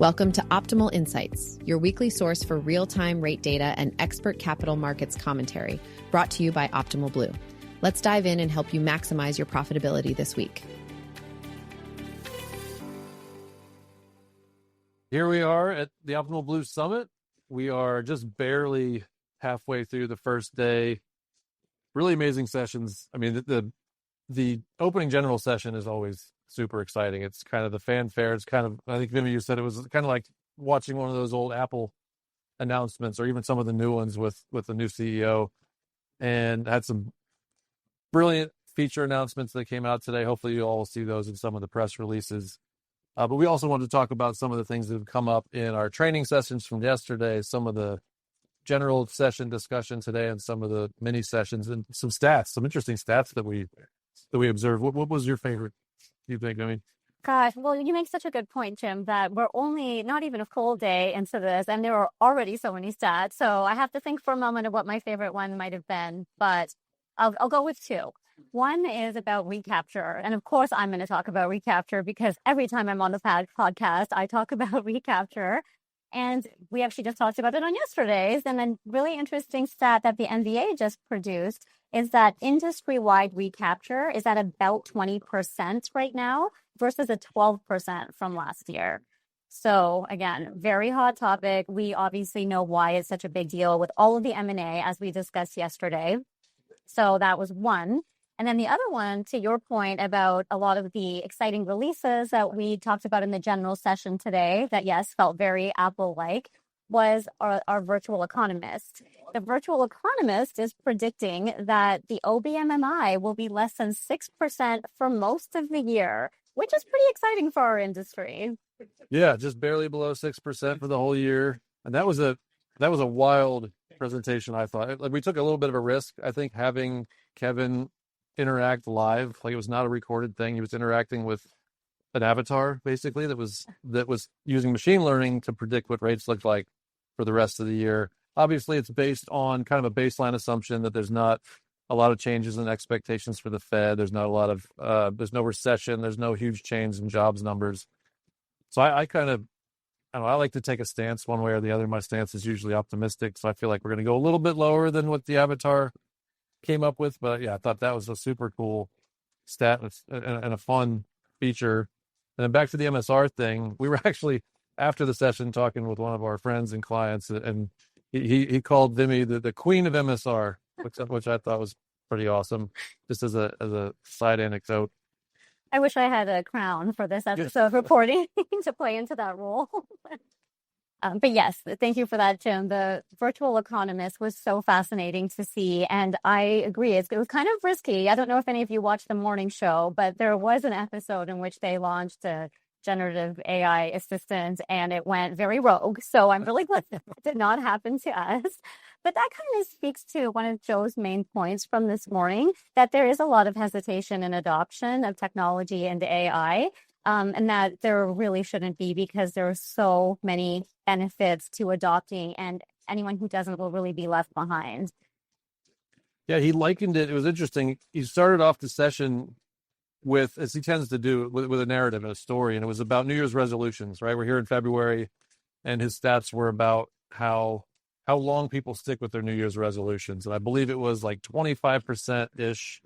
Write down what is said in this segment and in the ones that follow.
Welcome to Optimal Insights, your weekly source for real-time rate data and expert capital markets commentary, brought to you by Optimal Blue. Let's dive in and help you maximize your profitability this week. Here we are at the Optimal Blue Summit. We are just barely halfway through the first day. Really amazing sessions. I mean, the opening general session is always super exciting. It's kind of the fanfare. It's kind of, I think Vimi, you said it was kind of like watching one of those old Apple announcements, or even some of the new ones with the new CEO, and had some brilliant feature announcements that came out today. Hopefully you all will see those in some of the press releases. But we also wanted to talk about some of the things that have come up in our training sessions from yesterday, some of the general session discussion today, and some of the mini sessions, and some stats, some interesting stats that we observed. What was your favorite, you think? I mean, gosh, well, you make such a good point, Jim, that we're only not even a full day into this, and there are already so many stats. So I have to think for a moment of what my favorite one might have been, but I'll go with two. One is about Recapture. And of course, I'm going to talk about Recapture because every time I'm on the podcast, I talk about Recapture. And we actually just talked about it on yesterday's. And then really interesting stat that the NBA just produced is that industry-wide Recapture is at about 20% right now versus a 12% from last year. So again, very hot topic. We obviously know why it's such a big deal with all of the M&A as we discussed yesterday. So that was one. And then the other one, to your point about a lot of the exciting releases that we talked about in the general session today that, yes, felt very Apple-like, was our virtual economist. The virtual economist is predicting that the OBMMI will be less than 6% for most of the year, which is pretty exciting for our industry. Yeah, just barely below 6% for the whole year. And that was a wild presentation, I thought. Like, we took a little bit of a risk, I think, having Kevin interact live. Like, it was not a recorded thing. He was interacting with an avatar, basically, that was using machine learning to predict what rates looked like for the rest of the year. Obviously, it's based on kind of a baseline assumption that there's not a lot of changes in expectations for the Fed. There's not a lot of there's no recession. There's no huge change in jobs numbers. So I kind of, I don't know, I like to take a stance one way or the other. My stance is usually optimistic, so I feel like we're going to go a little bit lower than what the avatar came up with. But yeah, I thought that was a super cool stat and a fun feature. And then back to the MSR thing, we were actually, after the session, talking with one of our friends and clients, and he called Vimi the queen of MSR, which I thought was pretty awesome, just as a side anecdote. I wish I had a crown for this episode of reporting to play into that role. But yes, thank you for that, Jim. The virtual economist was so fascinating to see. And I agree, it was kind of risky. I don't know if any of you watched the morning show, but there was an episode in which they launched a generative AI assistant and it went very rogue. So I'm really glad that did not happen to us. But that kind of speaks to one of Joe's main points from this morning, that there is a lot of hesitation and adoption of technology and AI. And that there really shouldn't be, because there are so many benefits to adopting, and anyone who doesn't will really be left behind. Yeah, he likened it. It was interesting. He started off the session with, as he tends to do, with a narrative and a story, and it was about New Year's resolutions, right? We're here in February, and his stats were about how long people stick with their New Year's resolutions. And I believe it was like 25%-ish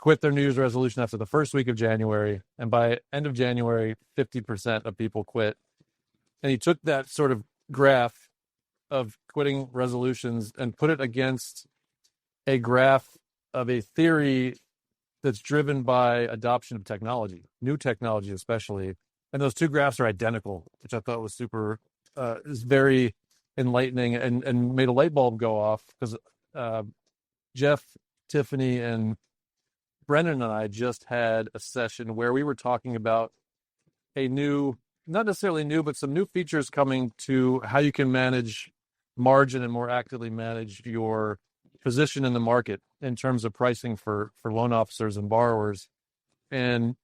quit their New Year's resolution after the first week of January. And by end of January, 50% of people quit. And he took that sort of graph of quitting resolutions and put it against a graph of a theory that's driven by adoption of technology, new technology especially. And those two graphs are identical, which I thought was super, is very enlightening and made a light bulb go off, because Jeff, Tiffany, and Brendan and I just had a session where we were talking about a new, not necessarily new, but some new features coming to how you can manage margin and more actively manage your position in the market in terms of pricing for loan officers and borrowers. And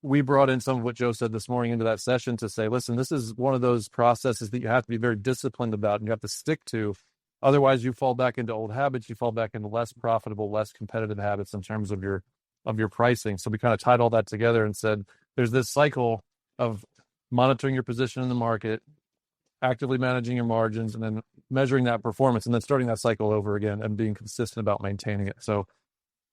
we brought in some of what Joe said this morning into that session to say, listen, this is one of those processes that you have to be very disciplined about and you have to stick to. Otherwise, you fall back into old habits. You fall back into less profitable, less competitive habits in terms of your pricing. So we kind of tied all that together and said, there's this cycle of monitoring your position in the market, actively managing your margins, and then measuring that performance, and then starting that cycle over again and being consistent about maintaining it. So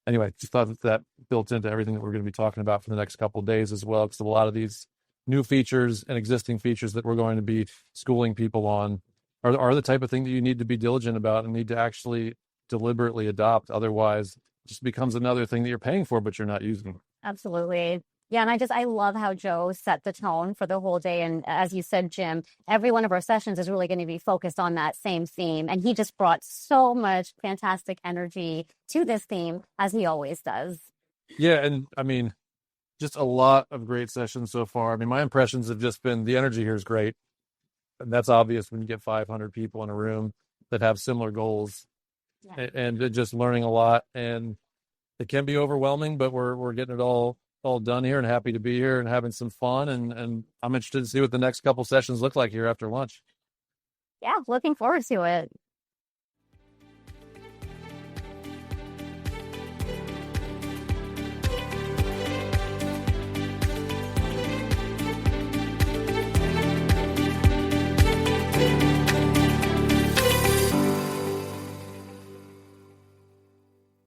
anyway, just thought that built into everything that we're going to be talking about for the next couple of days as well, because a lot of these new features and existing features that we're going to be schooling people on are the type of thing that you need to be diligent about and need to actually deliberately adopt. Otherwise, it just becomes another thing that you're paying for, but you're not using. Absolutely. Yeah, and I love how Joe set the tone for the whole day. And as you said, Jim, every one of our sessions is really going to be focused on that same theme. And he just brought so much fantastic energy to this theme, as he always does. Yeah, and I mean, just a lot of great sessions so far. I mean, my impressions have just been the energy here is great. And that's obvious when you get 500 people in a room that have similar goals, and just learning a lot. And it can be overwhelming, but we're getting it all done here, and happy to be here and having some fun. And I'm interested to see what the next couple sessions look like here after lunch. Yeah, looking forward to it.